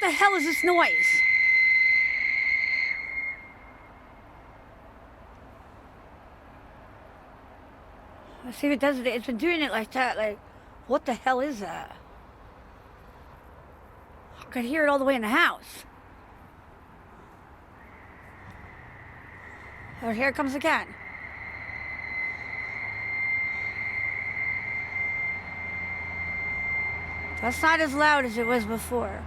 the hell is this noise? Let's see if it does it. It's been doing it like that. Like, what the hell is that? I could hear it all the way in the house. Oh, here it comes again. That's not as loud as it was before.